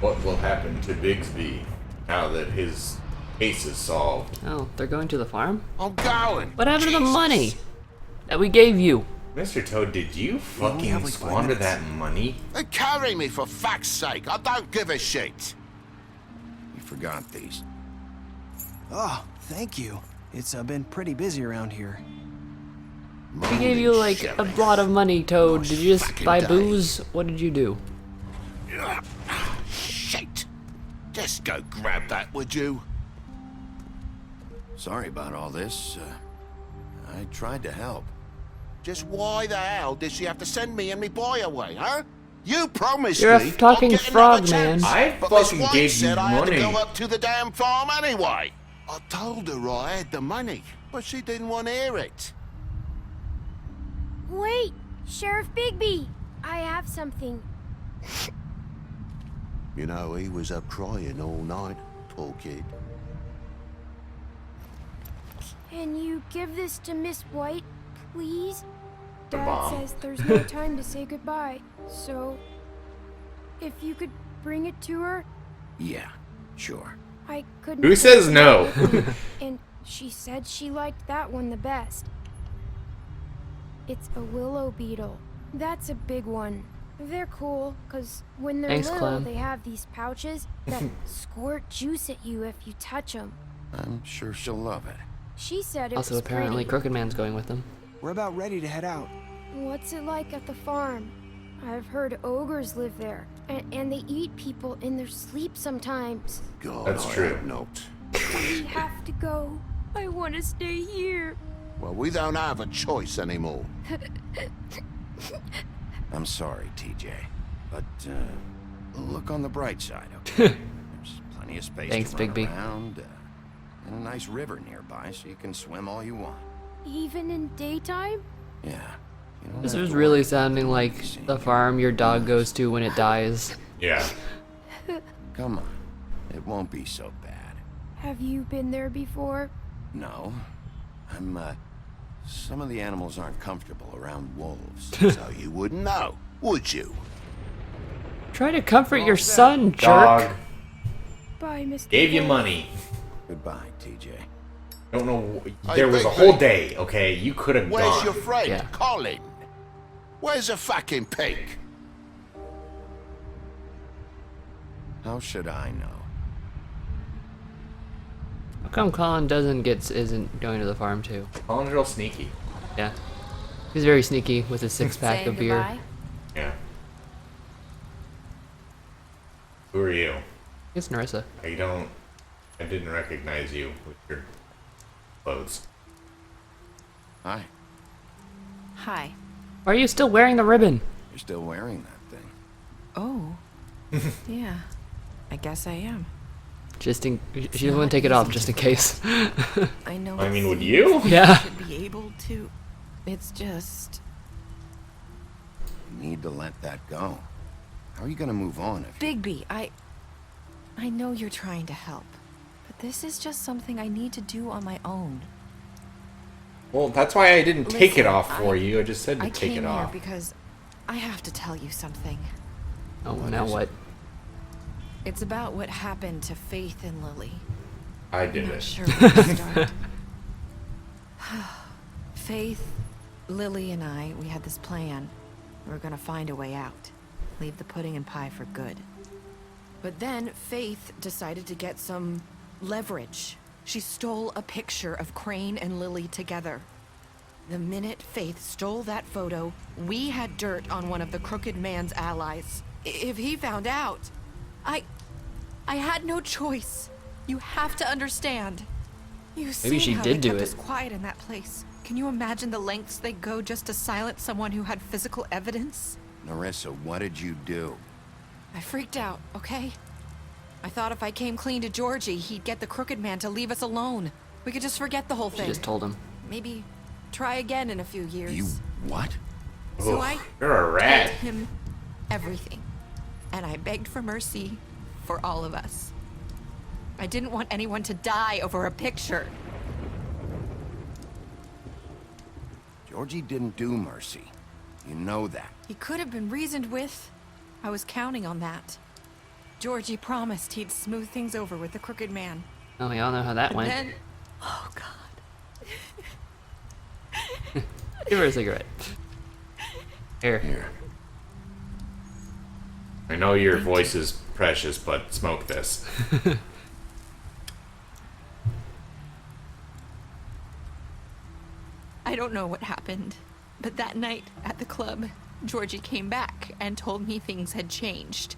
What will happen to Bigsby now that his case is solved? Oh, they're going to the farm? I'm going. What happened to the money that we gave you? Mr. Toad, did you fucking squander that money? They carry me for fuck's sake. I don't give a shit. You forgot these. Oh, thank you. It's been pretty busy around here. We gave you like a lot of money, Toad. Did you just buy booze? What did you do? Shit. Just go grab that, would you? Sorry about all this. I tried to help. Just why the hell did she have to send me and me boy away, huh? You promised You're me a talking I'd get frog, another chance, man. I but Miss fucking White gave you said I had to money. go up to the damn farm anyway. I told her I had the money, but she didn't want to hear it. Wait, Sheriff Bigby, I have something. You know, he was up crying all night, poor kid. Can you give this to Miss White, please? The Dad bomb. says there's no time to say goodbye, so if you could bring it to her, Yeah, sure. I couldn't. Who says no? And she said she liked that one the best. It's a willow beetle. That's a big one. They're cool, because when they're Thanks, little, Clem. they have these pouches that squirt juice at you if you touch them. I'm sure she'll love it. She said it Also, was apparently, pretty. Crooked Man's going with them. We're about ready to head out. What's it like at the farm? I've heard ogres live there, and they eat people in their sleep sometimes. God, That's I true. hope not. We have to go. I want to stay here. Well, we don't have a choice anymore. I'm sorry, TJ. But, look on the bright side, okay? There's plenty of space Thanks, to run Bigby. around, and a nice river nearby, so you can swim all you want. Even in daytime? Yeah. You don't This have is to really worry sounding about like seeing the you. farm your dog goes to when it dies. Yeah. Come on. It won't be so bad. Have you been there before? No. Some of the animals aren't comfortable around wolves. So you wouldn't know, would you? Try to comfort your son, jerk. Dog. Bye, Mr. Gave you Wolf. money. Goodbye, TJ. Don't know. Hey, There was a Bigby. whole day, okay? You could have Where's gone. your friend, Yeah. Colin? Where's the fucking pig? How should I know? How come Colin isn't going to the farm too? Colin's real sneaky. Yeah. He's very sneaky with his six-pack Saying of beer. goodbye? Yeah. Who are you? It's Narissa. I didn't recognize you with your clothes. Hi. Hi. Why are you still wearing the ribbon? You're still wearing that thing. Oh. Yeah. I guess I am. She doesn't want to take it off just in case. I know. I mean, it would seems you? like Yeah. I should be able to. It's just. You need to let that go. How are you gonna move on if Bigby, I know you're trying to help, but this is just something I need to do on my own. Well, that's why I didn't take it Listen, off for I- you. I just said to I take came it here off. because I have to tell you something. Oh, now what? It's about what happened to Faith and Lily. I did I'm not it. sure where to start. Faith, Lily, and I, we had this plan. We were gonna find a way out. Leave the pudding and pie for good. But then Faith decided to get some leverage. She stole a picture of Crane and Lily together. The minute Faith stole that photo, we had dirt on one of the Crooked Man's allies. If he found out, I had no choice. You have to understand. You see she how did they do kept it. us quiet in that place. Can you imagine the lengths they go just to silence someone who had physical evidence? Narissa, what did you do? I freaked out, okay? I thought if I came clean to Georgie, he'd get the Crooked Man to leave us alone. We could just forget the whole She thing. just told him. Maybe try again in a few years. You what? So Ugh, I you're a told rat. him everything. And I begged for mercy for all of us. I didn't want anyone to die over a picture. Georgie didn't do mercy. You know that. He could have been reasoned with. I was counting on that. Georgie promised he'd smooth things over with the crooked man. Oh, we all know how that And went. then, oh God. Give her a cigarette. Here. Here. I know your voice is precious, but smoke this. I don't know what happened, but that night at the club, Georgie came back and told me things had changed.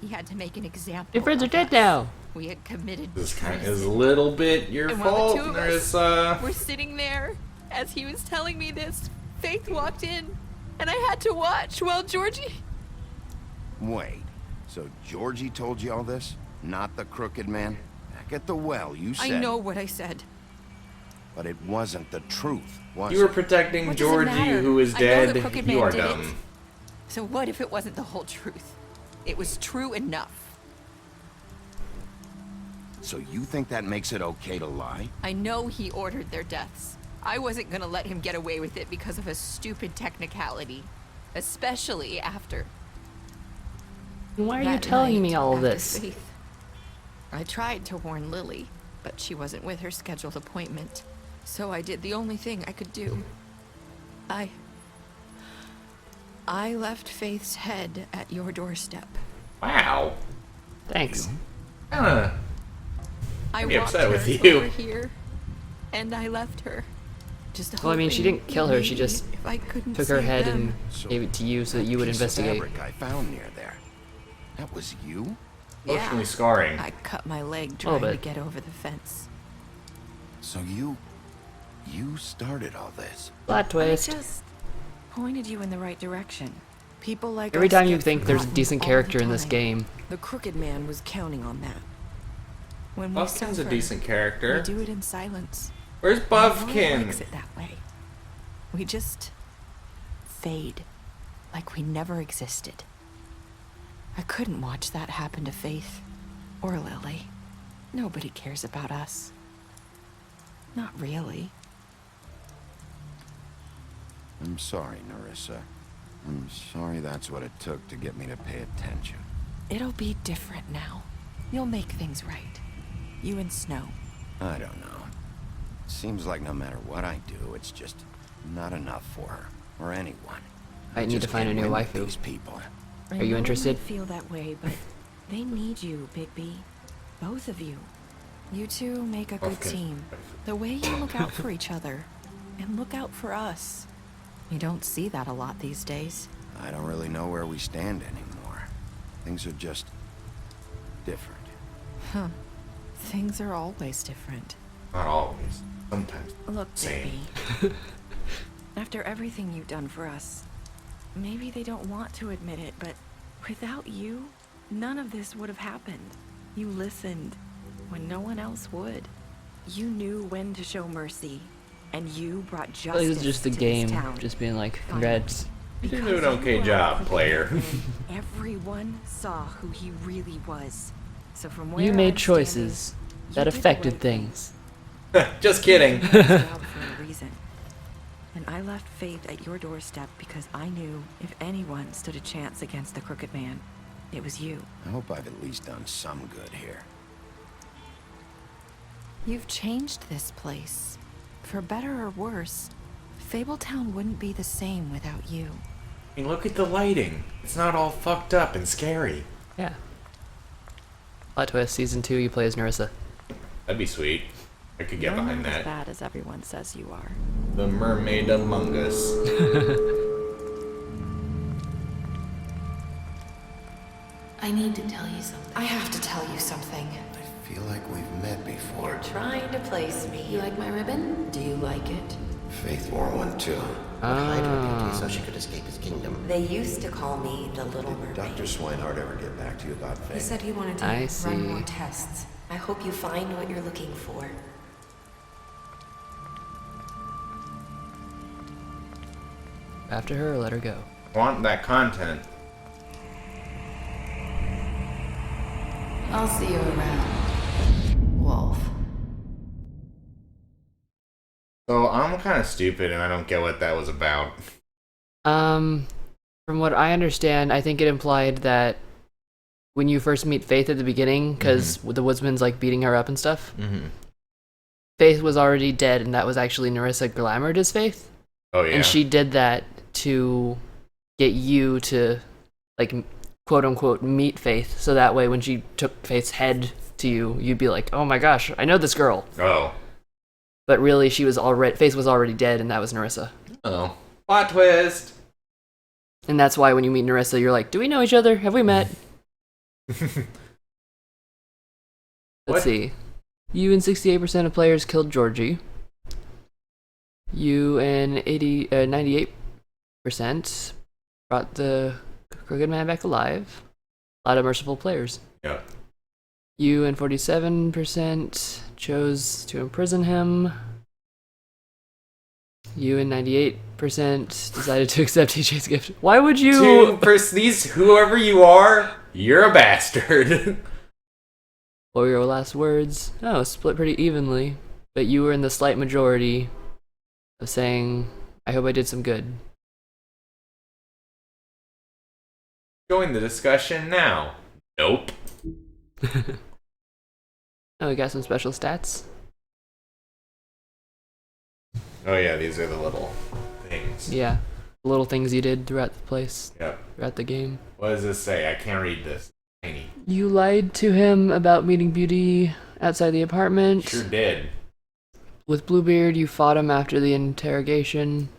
He had to make an example. Your friends are of dead us. now. We had committed This kind treason. is a little bit your And while fault, the two of us Narissa. were sitting there, as he was telling me this, Faith walked in, and I had to watch while Georgie... Wait, so Georgie told you all this? Not the crooked man? Back at the well, you said. I know what I said. But it wasn't the truth, was You were it? protecting What does it Georgie, matter? who is I know the dead. crooked You man are did it. dumb. So what if it wasn't the whole truth? It was true enough. So you think that makes it okay to lie? I know he ordered their deaths. I wasn't gonna let him get away with it because of a stupid technicality. Especially after Why are you that telling night me all after this? Faith. I tried to warn Lily, but she wasn't with her scheduled appointment. So I did the only thing I could do. I left Faith's head at your doorstep. Wow. Thanks. Kinda. I I'd be walked upset her with you. over here, and I left her. Just Well, I mean, she hoping didn't kill her, she maybe just if I couldn't Took her save head them. and So gave it to you so that you would piece of investigate. fabric I found near there. That was you? Emotionally Yeah. scarring. I cut my leg Little trying to bit. get over the fence. So you started all this. Plot twist. I just pointed you in the right direction. People like Every us time you get think there's a forgotten decent all character the in this time. game, The crooked man was counting on that. When we Buffkin's a suffer, decent we character. do it in silence. Where's No one Buffkin? likes it that way. We just fade, like we never existed. I couldn't watch that happen to Faith or Lily. Nobody cares about us. Not really. I'm sorry, Narissa. I'm sorry that's what it took to get me to pay attention. It'll be different now. You'll make things right. You and Snow. I don't know. Seems like no matter what I do, it's just not enough for her or anyone. I need to just find a can't new win with waifu. These people. I Are you know interested? might feel that way, but they need you, Bigby. Both of you. You two make a good Buffkin. team. The way you look out for each other and look out for us. You don't see that a lot these days. I don't really know where we stand anymore. Things are just different. Huh. Things are always different. Not always. Sometimes. Look, Same. baby. After everything you've done for us, maybe they don't want to admit it, but without you, none of this would have happened. You listened when no one else would. You knew when to show mercy, and you brought This justice is just the to game, this town. just being like, congrats. You did Because an okay you were job, our player. crooked man, everyone saw who he really was. So from where You made I'm choices standing, that you did the affected right thing. things. Just kidding. You did your job for a reason. And I left Faith at your doorstep because I knew if anyone stood a chance against the crooked man, it was you. I hope I've at least done some good here. You've changed this place. For better or worse, Fabletown wouldn't be the same without you. I mean, look at the lighting. It's not all fucked up and scary. Yeah. Plot twist, season 2, you play as Narissa. That'd be sweet. I could get You're behind not as that. bad as everyone says you are. The Mermaid Among Us. I need to tell you something. I have to tell you something. I feel like we've met before. You're trying to place me. You like my ribbon? Do you like it? Faith wore one too. Hide her beauty so she could escape his kingdom. They used to call me the Little Did Mermaid. Dr. Swinehart ever get back to you about He Faith? said he wanted to I see. run more tests. I hope you find what you're looking for. After her or let her go. Want that content. I'll see you around, Wolf. So I'm kind of stupid and I don't get what that was about. From what I understand, I think it implied that when you first meet Faith at the beginning, because the woodsman's like beating her up and stuff. Faith was already dead, and that was actually Nerissa glamored as Faith. Oh yeah. And she did that to get you to, like, quote unquote, meet Faith. So that way, when she took Faith's head to you, you'd be like, "Oh my gosh, I know this girl." Oh. But really, Faith was already dead, and that was Nerissa. Oh. Plot twist. And that's why when you meet Nerissa, you're like, "Do we know each other? Have we met?" Let's see. You and 68% of players killed Georgie. You and 98% brought the crooked man back alive. A lot of merciful players. Yeah. You and 47% chose to imprison him. You and 98% decided to accept TJ's gift. Why would you... Whoever you are, you're a bastard. What were your last words? Oh, split pretty evenly. But you were in the slight majority of saying, "I hope I did some good." Join the discussion now. Nope. Oh, we got some special stats. Oh yeah, these are the little things. Yeah. The little things you did throughout the place. Yep. Throughout the game. What does this say? I can't read this. Tiny. You lied to him about meeting Beauty outside the apartment. Sure did. With Bluebeard, you fought him after the interrogation.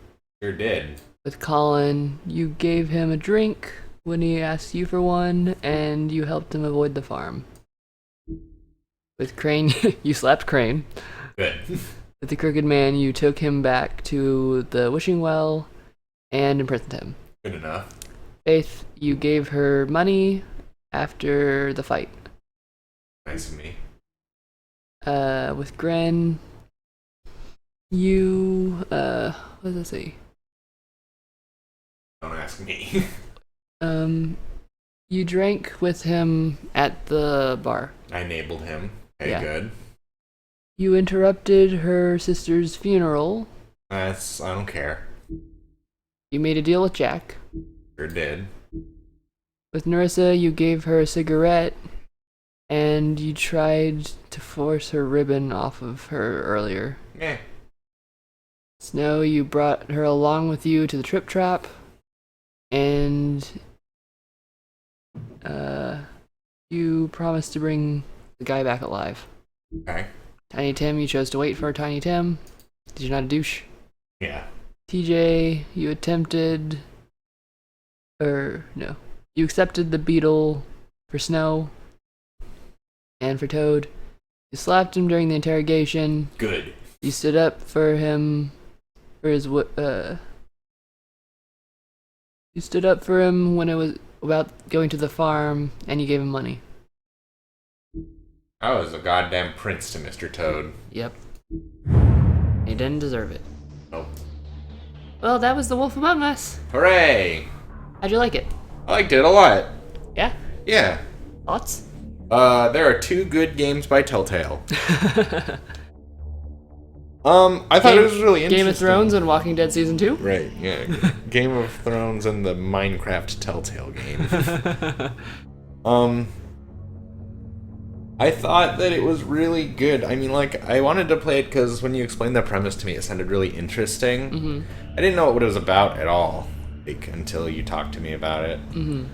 Sure did. With Colin, you gave him a drink when he asked you for one, and you helped him avoid the farm. With Crane, you slapped Crane. Good. With the Crooked Man, you took him back to the wishing well and imprisoned him. Good enough. Faith, you gave her money after the fight. Nice of me. With Gren, you, what does it say? Don't ask me. You drank with him at the bar. I enabled him. Okay, Yeah. good. You interrupted her sister's funeral. I don't care. You made a deal with Jack. Sure did. With Nerissa, you gave her a cigarette, and you tried to force her ribbon off of her earlier. Eh. Snow, you brought her along with you to the trip trap, and you promised to bring the guy back alive. Okay. Tiny Tim, you chose to wait for Tiny Tim. Did you not a douche? Yeah. TJ, you attempted... no. You accepted the beetle for Snow and for Toad. You slapped him during the interrogation. Good. You stood up for him for his you stood up for him when it was about going to the farm, and you gave him money. I was a goddamn prince to Mr. Toad. Yep. He didn't deserve it. Nope. Well, that was The Wolf Among Us. Hooray! How'd you like it? I liked it a lot. Yeah? Yeah. Thoughts? There are 2 good games by Telltale. I thought it was really interesting. Game of Thrones and Walking Dead Season 2? Right, yeah. Game of Thrones and the Minecraft Telltale game. I thought that it was really good. I mean, like, I wanted to play it because when you explained the premise to me, it sounded really interesting. Mm-hmm. I didn't know what it was about at all, like, until you talked to me about it. Mm-hmm.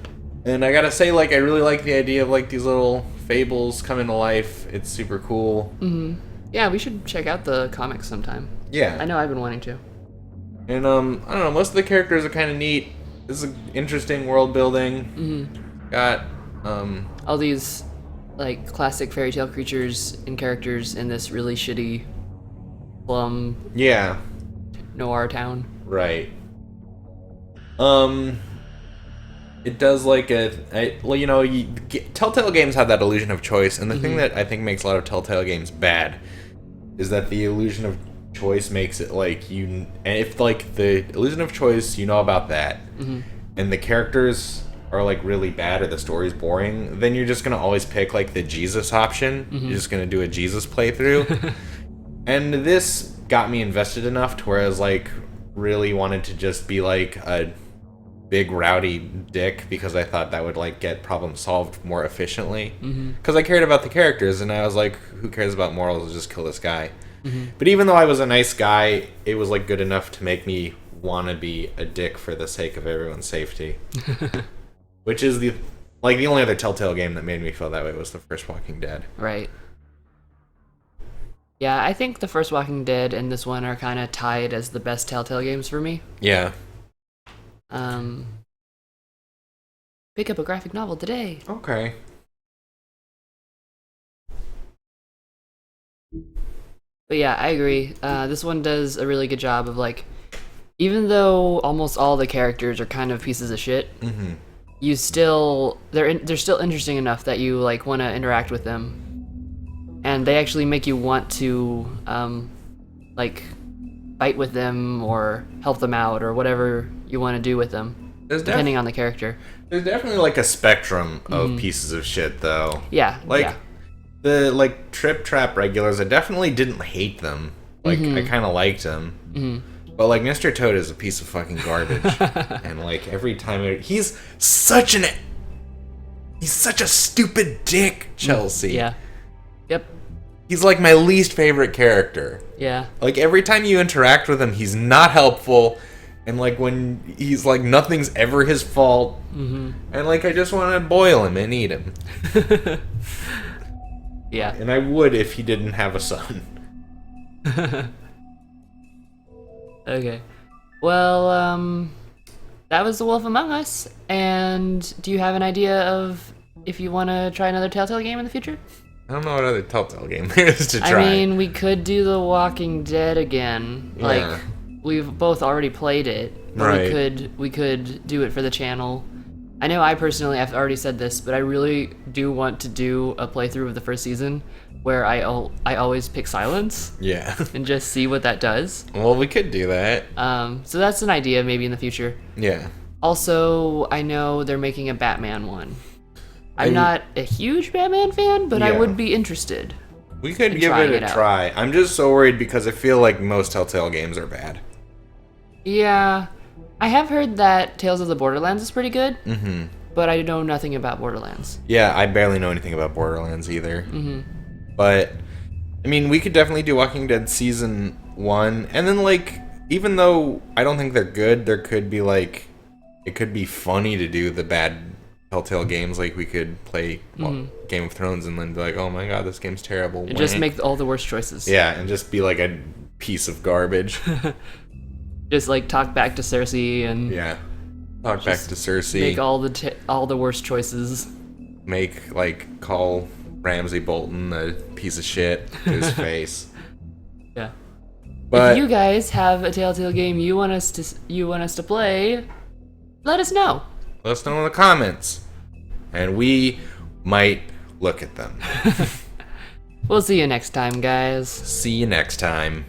And I gotta say, like, I really like the idea of, like, these little fables coming to life. It's super cool. Mm-hmm. Yeah, we should check out the comics sometime. Yeah. I know I've been wanting to. And, I don't know, most of the characters are kind of neat. This is interesting world building. Mm-hmm. Got, all these, like, classic fairy tale creatures and characters in this really shitty plum yeah. noir town. Right. It does like Telltale games have that illusion of choice, and the thing that I think makes a lot of Telltale games bad is that the illusion of choice makes it like and if like the illusion of choice, you know about that, and the characters are like really bad or the story's boring, then you're just gonna always pick like the Jesus option. You're just gonna do a Jesus playthrough. And this got me invested enough to where I was like really wanted to just be like a big rowdy dick because I thought that would like get problems solved more efficiently. Because I cared about the characters, and I was like, who cares about morals? I'll just kill this guy. But even though I was a nice guy, it was like good enough to make me want to be a dick for the sake of everyone's safety. Which is the only other Telltale game that made me feel that way was the first Walking Dead. Right. Yeah, I think the first Walking Dead and this one are kind of tied as the best Telltale games for me. Yeah. Pick up a graphic novel today. Okay. But yeah, I agree. This one does a really good job of like, even though almost all the characters are kind of pieces of shit, you still they're still interesting enough that you like want to interact with them, and they actually make you want to like fight with them or help them out or whatever you want to do with them, depending on the character. There's definitely like a spectrum of pieces of shit, though. Yeah, like yeah. the like Trip Trap regulars, I definitely didn't hate them. Like I kind of liked them. But like Mr. Toad is a piece of fucking garbage, and like every time he's such a stupid dick, Chelsea. Yeah. Yep. He's like my least favorite character. Yeah. Like every time you interact with him, he's not helpful, and like when he's like nothing's ever his fault, and like I just want to boil him and eat him. Yeah. And I would if he didn't have a son. Okay. Well, that was The Wolf Among Us. And do you have an idea of if you want to try another Telltale game in the future? I don't know what other Telltale game there is to try. I mean, we could do The Walking Dead again. Yeah. Like, we've both already played it. But Right. we could do it for the channel. I know I've already said this, but I really do want to do a playthrough of the first season where I always pick silence Yeah. and just see what that does. Well, we could do that. So that's an idea maybe in the future. Yeah. Also, I know they're making a Batman one. I'm not a huge Batman fan, but I Yeah. would be interested. We could in give trying it a out. try. I'm just so worried because I feel like most Telltale games are bad. Yeah, I have heard that Tales of the Borderlands is pretty good, Mm-hmm. but I know nothing about Borderlands. Yeah, I barely know anything about Borderlands either. But, I mean, we could definitely do Walking Dead Season 1. And then, like, even though I don't think they're good, there could be, like, it could be funny to do the bad Telltale games. Like, we could play Game of Thrones and then be like, oh my god, this game's terrible. And just make all the worst choices. Yeah, and just be like a piece of garbage. Just, like, talk back to Cersei and Yeah. Talk back to Cersei. make all the worst choices. Make, like, call Ramsay Bolton a piece of shit to his face. Yeah. But if you guys have a Telltale game you want us to play, let us know. let us know in the comments, and we might look at them. We'll see you next time, guys. See you next time.